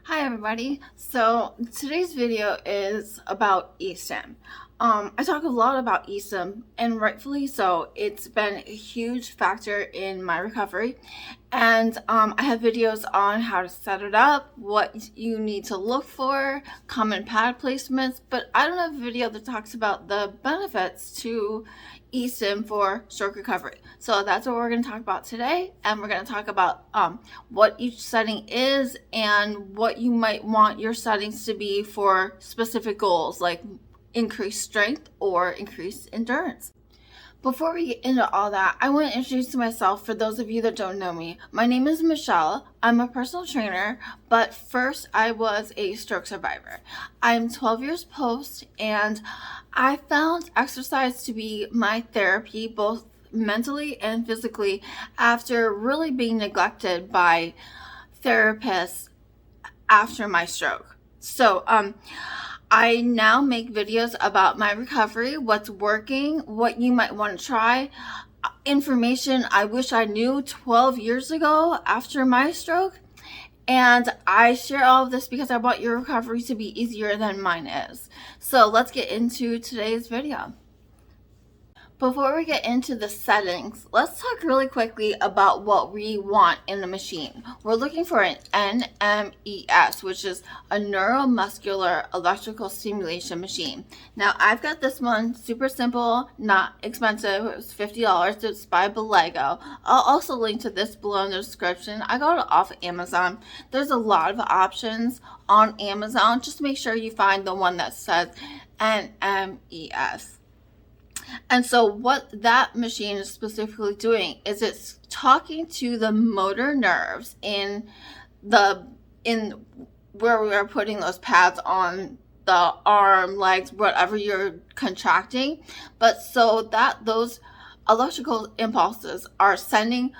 Hi everybody. So today's video is about eStim. I talk a lot about eStim, and rightfully so. It's been a huge factor in my recovery, and I have videos on how to set it up, what you need to look for, common pad placements, but I don't have a video that talks about the benefits to eStim for stroke recovery. So that's what we're going to talk about today, and we're going to talk about what each setting is and what you might want your settings to be for specific goals like increased strength or increased endurance. Before we get into all that, I want to introduce myself for those of you that don't know me. My name is Michelle. I'm a personal trainer, but first I was a stroke survivor. I'm 12 years post, and I found exercise to be my therapy, both mentally and physically, after really being neglected by therapists after my stroke. So, I now make videos about my recovery, what's working, what you might want to try, information I wish I knew 12 years ago after my stroke. And I share all of this because I want your recovery to be easier than mine is. So let's get into today's video. Before we get into the settings, let's talk really quickly about what we want in the machine. We're looking for an NMES, which is a neuromuscular electrical stimulation machine. Now, I've got this one, super simple, not expensive. It was $50. It's by Belego. I'll also link to this below in the description. I got it off Amazon. There's a lot of options on Amazon. Just make sure you find the one that says NMES. And so what that machine is specifically doing is it's talking to the motor nerves in where we are putting those pads on the arm, legs, whatever you're contracting. But so that those electrical impulses are sending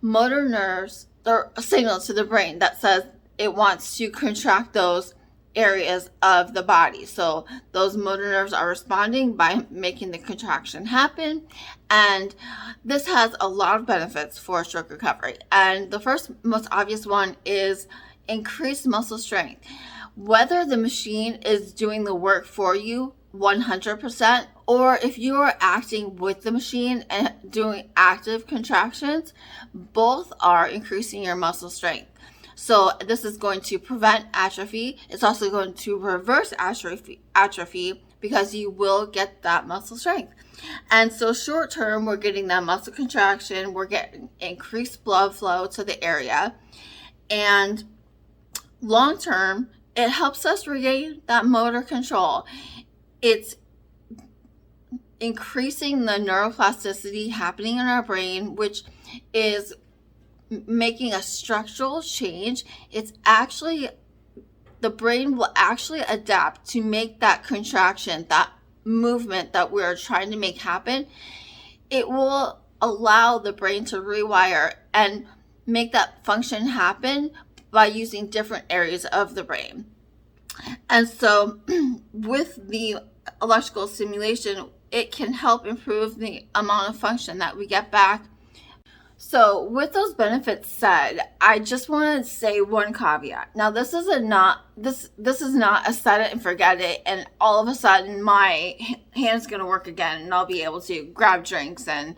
motor nerves or a signal to the brain that says it wants to contract those areas of the body. So those motor nerves are responding by making the contraction happen, and this has a lot of benefits for stroke recovery. And the first most obvious one is increased muscle strength. Whether the machine is doing the work for you 100%, or if you are acting with the machine and doing active contractions, both are increasing your muscle strength. So this is going to prevent atrophy. It's also going to reverse atrophy because you will get that muscle strength. And so short term, we're getting that muscle contraction. We're getting increased blood flow to the area. And long term, it helps us regain that motor control. It's increasing the neuroplasticity happening in our brain, which is making a structural change. It's actually, the brain will actually adapt to make that contraction, that movement that we're trying to make happen. It will allow the brain to rewire and make that function happen by using different areas of the brain. And so with the electrical stimulation, it can help improve the amount of function that we get back. So with those benefits said, I just want to say one caveat. Now, this is not a set it and forget it, and all of a sudden my hand's going to work again and I'll be able to grab drinks and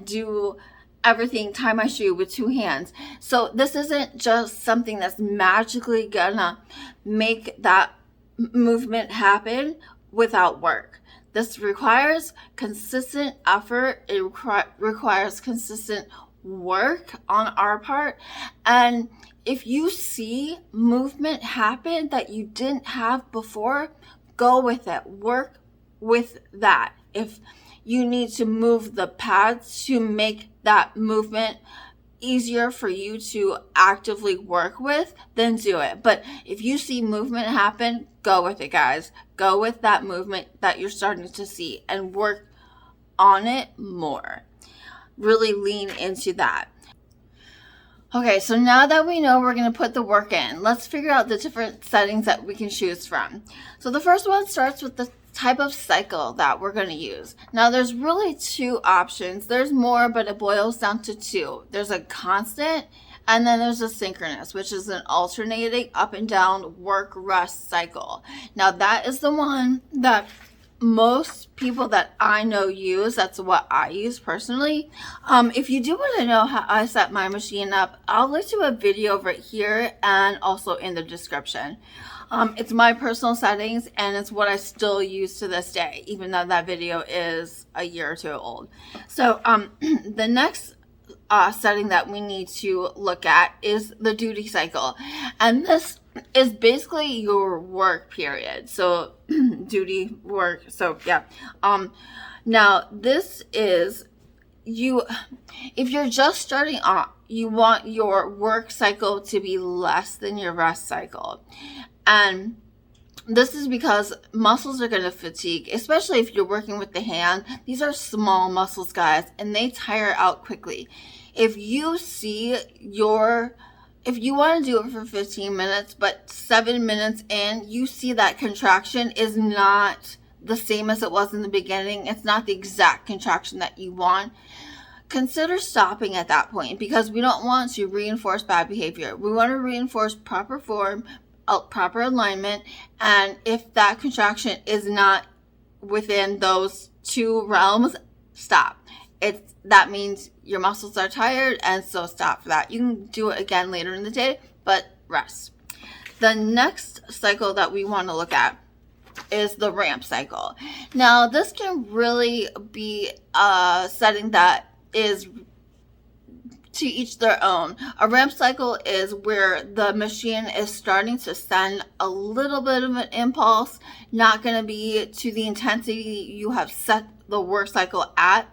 do everything, tie my shoe with two hands. So this isn't just something that's magically gonna make that movement happen without work. This requires consistent effort. It requires consistent work on our part. And if you see movement happen that you didn't have before, go with it. Work with that. If you need to move the pads to make that movement easier for you to actively work with, then do it. But if you see movement happen, go with it, guys. Go with that movement that you're starting to see and work on it more. Really lean into that. Okay, so now that we know we're going to put the work in, let's figure out the different settings that we can choose from. So the first one starts with the type of cycle that we're going to use. Now there's really two options. There's more, but it boils down to two. There's a constant And then there's a synchronous, which is an alternating up and down work rest cycle. Now that is the one that most people that I know use. That's what I use personally. If you do want to know how I set my machine up, I'll link to a video right here and also in the description. It's my personal settings, and it's what I still use to this day, even though that video is a year or two old. So the next setting that we need to look at is the duty cycle, and this is basically your work period. So duty work. So yeah. Now this is if you're just starting off, you want your work cycle to be less than your rest cycle. And this is because muscles are going to fatigue, especially if you're working with the hand. These are small muscles, guys, and they tire out quickly. If you want to do it for 15 minutes, but 7 minutes in, you see that contraction is not the same as it was in the beginning. It's not the exact contraction that you want. Consider stopping at that point, because we don't want to reinforce bad behavior. We want to reinforce proper form, proper alignment, and if that contraction is not within those two realms, stop. That means your muscles are tired, and so stop for that. You can do it again later in the day, but rest. The next cycle that we want to look at is the ramp cycle. Now, this can really be a setting that is to each their own. A ramp cycle is where the machine is starting to send a little bit of an impulse, not going to be to the intensity you have set the work cycle at.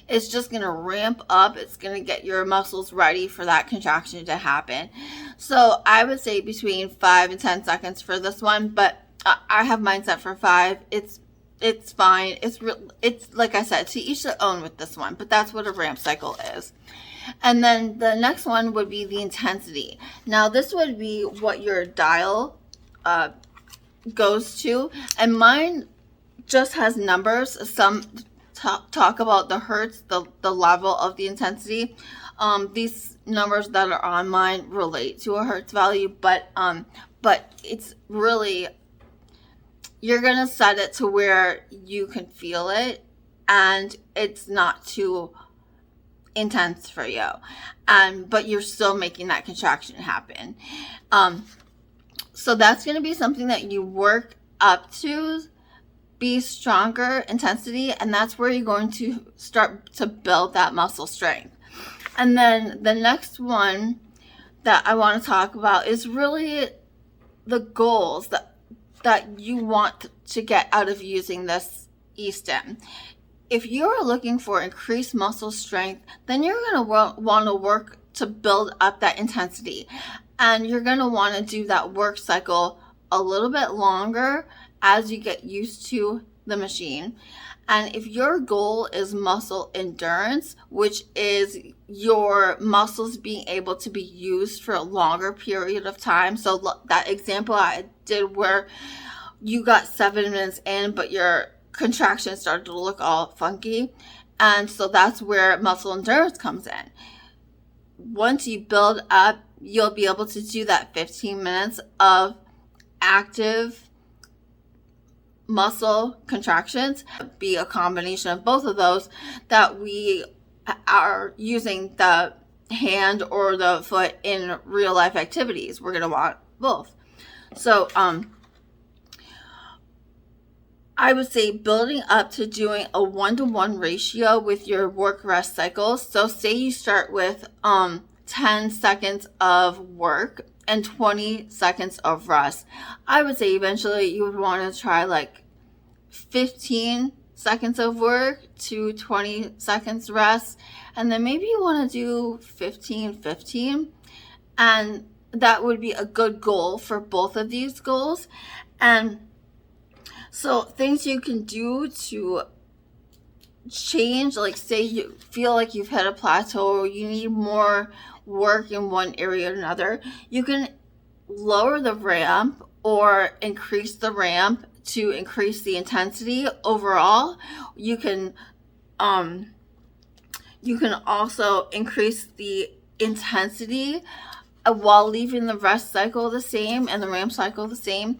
It's just going to ramp up. It's going to get your muscles ready for that contraction to happen. So I would say between 5 and 10 seconds for this one, but I have mine set for 5. It's fine. It's like I said, to each their own with this one, but that's what a ramp cycle is. And then the next one would be the intensity. Now this would be what your dial goes to, and mine just has numbers. Some talk about the hertz, the level of the intensity. These numbers that are on mine relate to a hertz value, but it's really, you're gonna set it to where you can feel it and it's not too intense for you, but you're still making that contraction happen. So that's going to be something that you work up to be stronger intensity, and that's where you're going to start to build that muscle strength. And then the next one that I want to talk about is really the goals that you want to get out of using this e-stim. If you're looking for increased muscle strength, then you're going to want to work to build up that intensity. And you're going to want to do that work cycle a little bit longer as you get used to the machine. And if your goal is muscle endurance, which is your muscles being able to be used for a longer period of time. So that example I did where you got 7 minutes in, but your contractions started to look all funky, and so that's where muscle endurance comes in. Once you build up, you'll be able to do that 15 minutes of active muscle contractions. Be a combination of both of those, that we are using the hand or the foot in real life activities. We're going to want both. So I would say building up to doing a 1-to-1 ratio with your work rest cycles. So say you start with 10 seconds of work and 20 seconds of rest. I would say eventually you would want to try like 15 seconds of work to 20 seconds rest. And then maybe you want to do 15-15. And that would be a good goal for both of these goals. And so things you can do to change, like say you feel like you've hit a plateau or you need more work in one area or another, you can lower the ramp or increase the ramp to increase the intensity overall. You can also increase the intensity while leaving the rest cycle the same and the ramp cycle the same.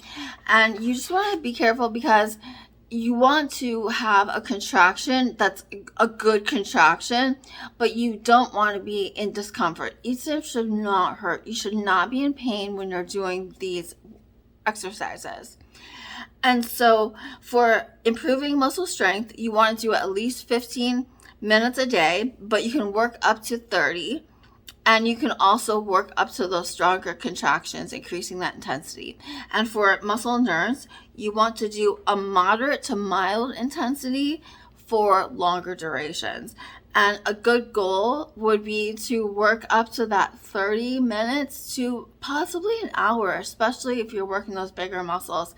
And you just want to be careful because you want to have a contraction that's a good contraction, but you don't want to be in discomfort. ESIM should not hurt. You should not be in pain when you're doing these exercises. And so for improving muscle strength, you want to do at least 15 minutes a day, but you can work up to 30. And you can also work up to those stronger contractions, increasing that intensity. And for muscle endurance, you want to do a moderate to mild intensity for longer durations. And a good goal would be to work up to that 30 minutes to possibly an hour, especially if you're working those bigger muscles.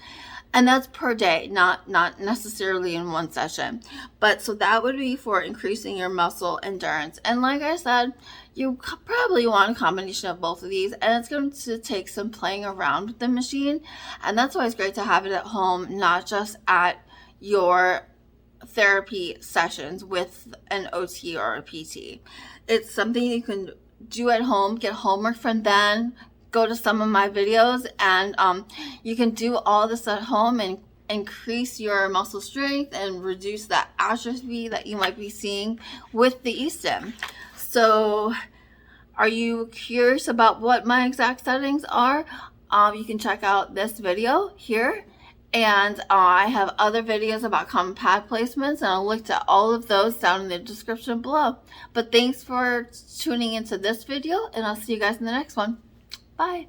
And that's per day, not necessarily in one session. But so that would be for increasing your muscle endurance. And like I said, you probably want a combination of both of these, and it's going to take some playing around with the machine. And that's why it's great to have it at home, not just at your therapy sessions with an OT or a PT. It's something you can do at home, get homework from then, go to some of my videos, and you can do all this at home and increase your muscle strength and reduce that atrophy that you might be seeing with the eStim. So are you curious about what my exact settings are? You can check out this video here, and I have other videos about common pad placements, and I'll link to all of those down in the description below. But thanks for tuning into this video, and I'll see you guys in the next one. Bye.